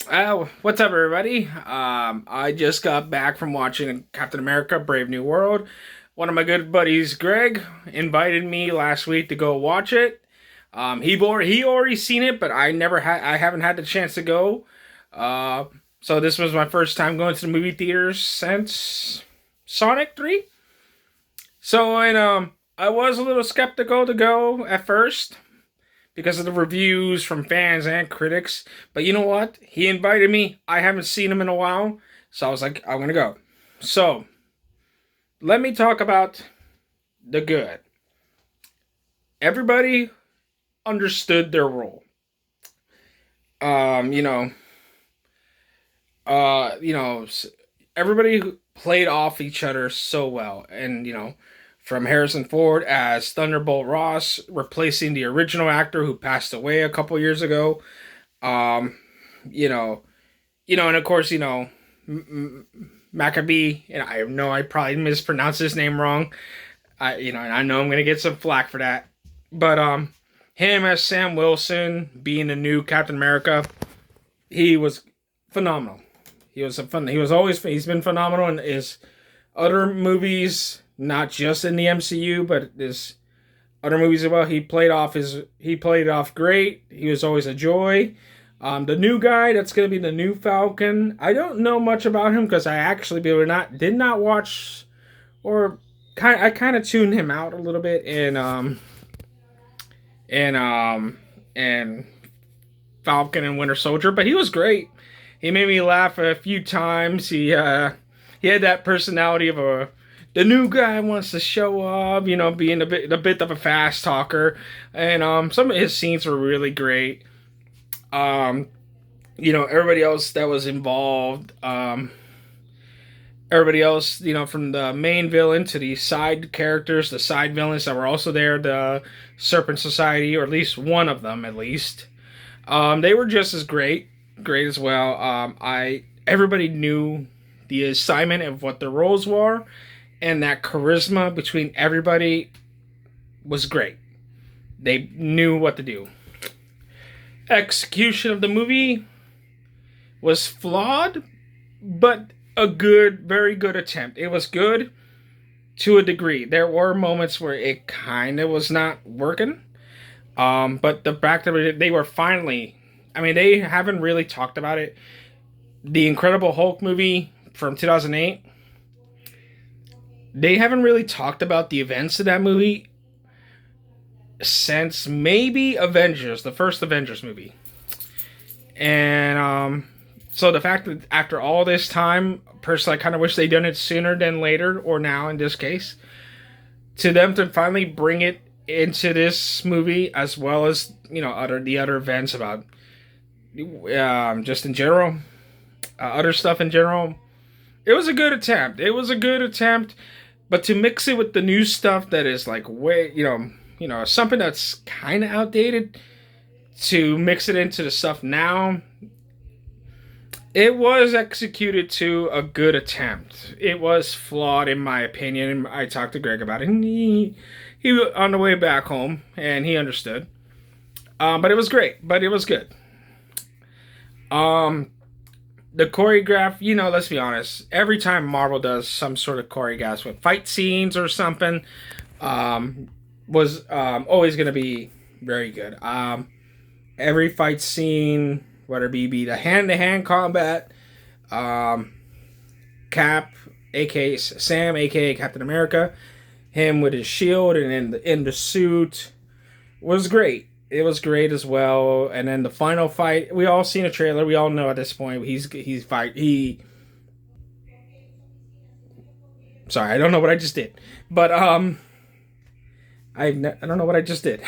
What's up, everybody? I just got back from watching Captain America: Brave New World. One of my good buddies, Greg, invited me last week to go watch it. He already seen it, but I haven't had the chance to go. Uh, so this was my first time going to the movie theaters since Sonic 3. I was a little skeptical to go at first because of the reviews from fans and critics. But you know what? He invited me. I haven't seen him in a while. So I was like, I'm going to go. So let me talk about the good. Everybody understood their role. Um, you know, uh, you know, Everybody played off each other so well. From Harrison Ford as Thunderbolt Ross, replacing the original actor who passed away a couple years ago. Um, you know, and of course, Maccabee. And I probably mispronounced his name wrong. And I know I'm gonna get some flack for that. But him as Sam Wilson being the new Captain America, he was phenomenal. He's been phenomenal in his other movies, not just in the MCU, but his other movies as well. He played it off great. He was always a joy. The new guy that's gonna be the new Falcon. I don't know much about him because I actually did not watch or I kind of tuned him out a little bit in Falcon and Winter Soldier, but he was great. He made me laugh a few times. He had that personality of the new guy wants to show up, being a bit of a fast talker, and some of his scenes were really great. Um, Everybody else that was involved, everybody else, from the main villain to the side characters, the side villains that were also there, the Serpent Society, or at least one of them, at least. They were just as great as well. I Everybody knew the assignment of what the roles were, and that charisma between everybody was great. They knew what to do. Execution of the movie was flawed, but a very good attempt. It was good to a degree. There were moments where it kind of was not working. But the fact that they were finally, they haven't really talked about it. The Incredible Hulk movie from 2008, they haven't really talked about the events of that movie since maybe Avengers, the first Avengers movie. And so the fact that after all this time, personally, I kind of wish they'd done it sooner than later, or now in this case, to them to finally bring it into this movie, as well as the other events about just in general, other stuff in general. It was a good attempt. But to mix it with the new stuff that is like way, something that's kind of outdated, to mix it into the stuff now, it was executed to a good attempt. It was flawed in my opinion. I talked to Greg about it, and he was on the way back home, and he understood. But it was great. But it was good. The choreograph, let's be honest. Every time Marvel does some sort of choreograph with fight scenes or something, was always going to be very good. Every fight scene, whether it be the hand-to-hand combat, Cap, aka Sam, aka Captain America, him with his shield and in the suit, was great. It was great as well. And then the final fight, we all seen a trailer. We all know at this point he's fight he. Sorry, I don't know what I just did, but I don't know what I just did.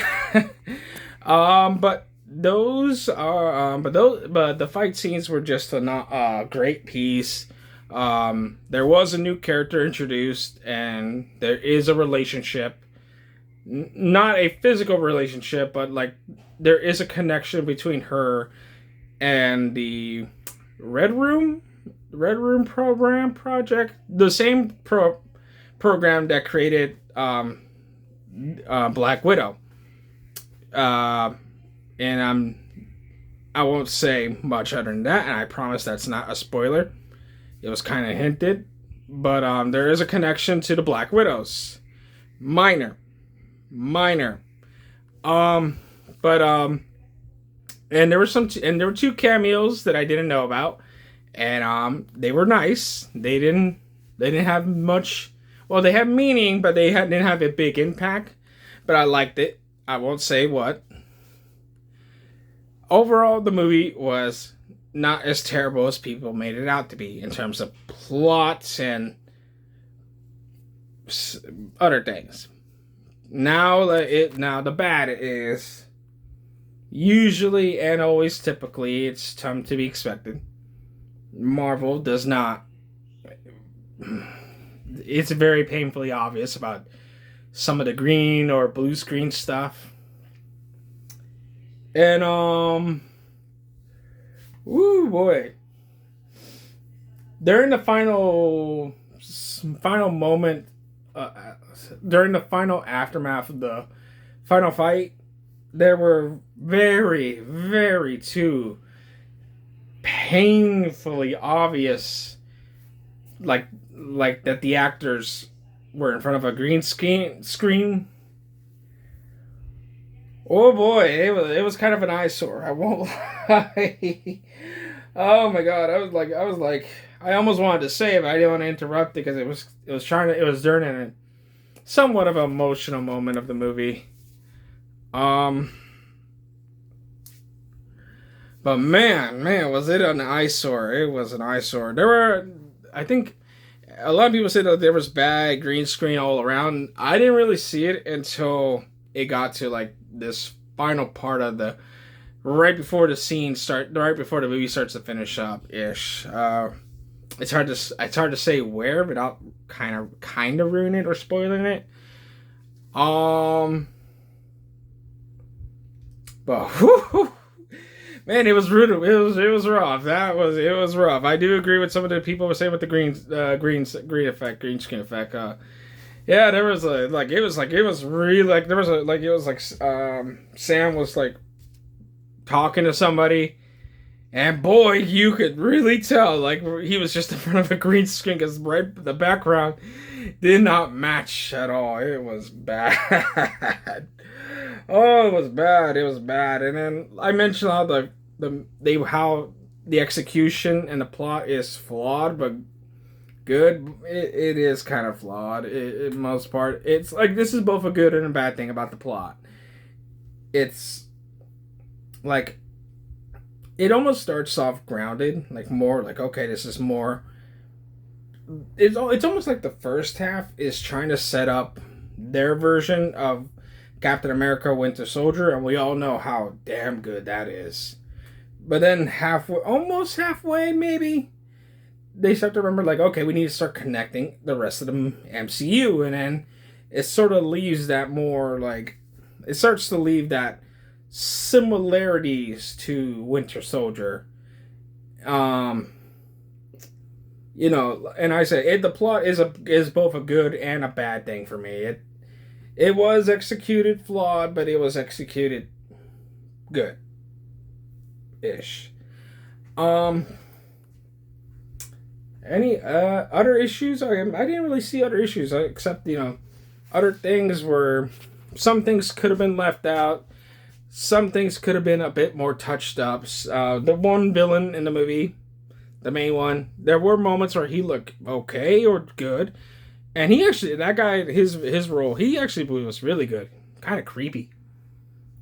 But those are but the fight scenes were just a not great piece. There was a new character introduced, and there is a relationship, not a physical relationship, but like there is a connection between her and the Red Room, project, the same program that created Black Widow. And I won't say much other than that, and I promise that's not a spoiler. It was kind of hinted, but there is a connection to the Black Widows. Minor, minor. Um, but and there were two cameos that I didn't know about, and they were nice. They didn't have much. Well, they had meaning, but didn't have a big impact. But I liked it. I won't say what. Overall, the movie was not as terrible as people made it out to be in terms of plots and other things. Now the bad is usually and always typically it's to be expected. Marvel does not. It's very painfully obvious about some of the green or blue screen stuff. And woo boy. During the final moment, during the final aftermath of the final fight, there were very, very two painfully obvious, like that the actors were in front of a green screen. Oh boy, it was kind of an eyesore. I won't lie. Oh my god, I was like, I almost wanted to say it, but I didn't want to interrupt it because it was during a somewhat of an emotional moment of the movie. Um, but man, was it an eyesore? It was an eyesore. I think, a lot of people said that there was bad green screen all around. I didn't really see it until it got to like this final part of the right before the movie starts to finish up ish. It's hard to say where without kind of ruining it or spoiling it. But whew, man, it was rude. It was rough. It was rough. I do agree with some of the people were saying with the green screen effect. Yeah, there was it was really like there was a like it was like Sam was like talking to somebody, and boy, you could really tell like he was just in front of a green screen because the background did not match at all. It was bad. Oh, it was bad. It was bad. And then I mentioned how how the execution and the plot is flawed, but good. It is kind of flawed in most part. It's like this is both a good and a bad thing about the plot. It's like it almost starts off grounded, like more like okay, this is more. It's almost like the first half is trying to set up their version of Captain America Winter Soldier, and we all know how damn good that is. But then almost halfway, maybe, they start to remember, like, okay, we need to start connecting the rest of the MCU, and then it sort of leaves that more, like, it starts to leave that similarities to Winter Soldier. And I say the plot is both a good and a bad thing for me. It was executed flawed, but it was executed good ish. Any other issues? I didn't really see other issues except other things were some things could have been left out. Some things could have been a bit more touched up. The one villain in the movie, the main one, there were moments where he looked okay or good. And that guy, his role, he actually was really good. Kind of creepy.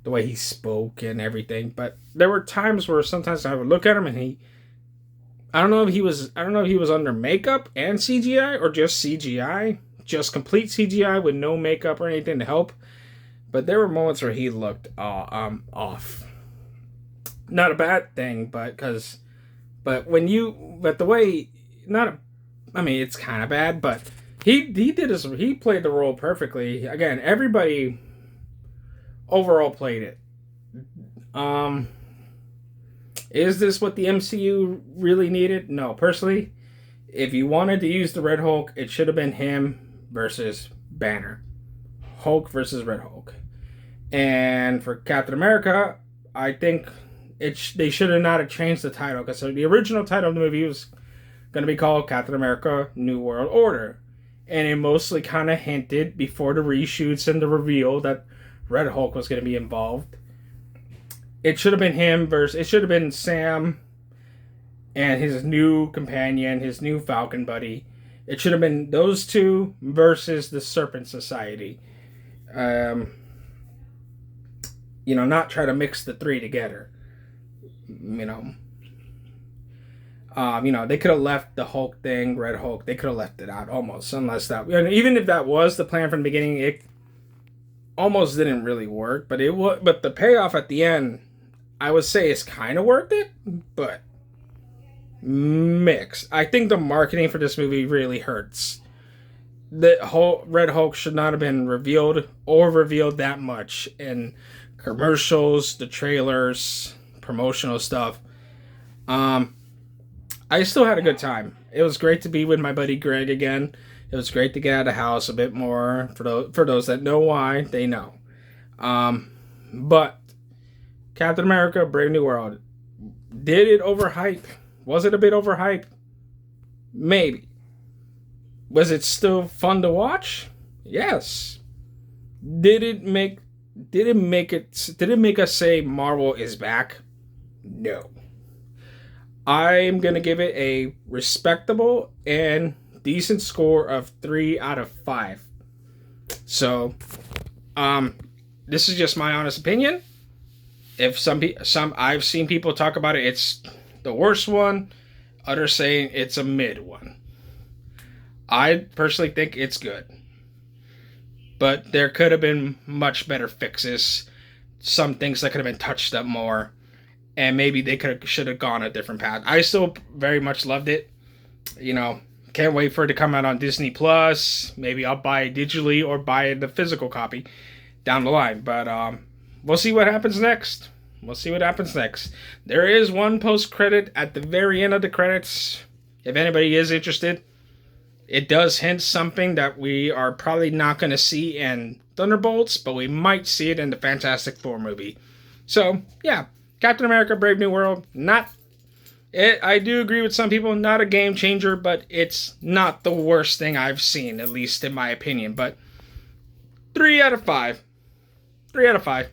The way he spoke and everything. But there were times where sometimes I would look at him and I don't know if he was under makeup and CGI or just CGI. Just complete CGI with no makeup or anything to help. But there were moments where he looked off. Not a bad thing, but the way, it's kind of bad, but he played the role perfectly. Again, everybody overall played it. Is this what the MCU really needed? No, personally, if you wanted to use the Red Hulk, it should have been him versus Banner. Hulk versus Red Hulk. And for Captain America, I think They should have not have changed the title, because the original title of the movie was going to be called Captain America: New World Order, and it mostly kind of hinted before the reshoots and the reveal that Red Hulk was going to be involved. It should have been him versus. It should have been Sam and his new companion, his new Falcon buddy. It should have been those two versus the Serpent Society. Not try to mix the three together. They could have left the Hulk thing, Red Hulk. They could have left it out almost, unless that. Even if that was the plan from the beginning, it almost didn't really work. But But the payoff at the end, I would say, is kind of worth it. But mix. I think the marketing for this movie really hurts. The whole Red Hulk should not have been revealed that much in commercials, the trailers, promotional stuff. I still had a good time. It was great to be with my buddy Greg again. It was great to get out of the house a bit more. For those that know why, they know. But Captain America: Brave New World, did it overhype? Was it a bit overhyped? Maybe. Was it still fun to watch? Yes. Did it make us say Marvel is back? No. I'm going to give it a respectable and decent score of 3 out of 5. So, this is just my honest opinion. If I've seen people talk about it, it's the worst one. Others saying it's a mid one. I personally think it's good. But there could have been much better fixes. Some things that could have been touched up more. And maybe they should have gone a different path. I still very much loved it. Can't wait for it to come out on Disney Plus. Maybe I'll buy it digitally or buy the physical copy down the line. But we'll see what happens next. There is one post-credit at the very end of the credits. If anybody is interested, it does hint something that we are probably not going to see in Thunderbolts, but we might see it in the Fantastic Four movie. So, yeah. Captain America: Brave New World, I do agree with some people, not a game changer, but it's not the worst thing I've seen, at least in my opinion. But 3 out of 5. 3 out of 5.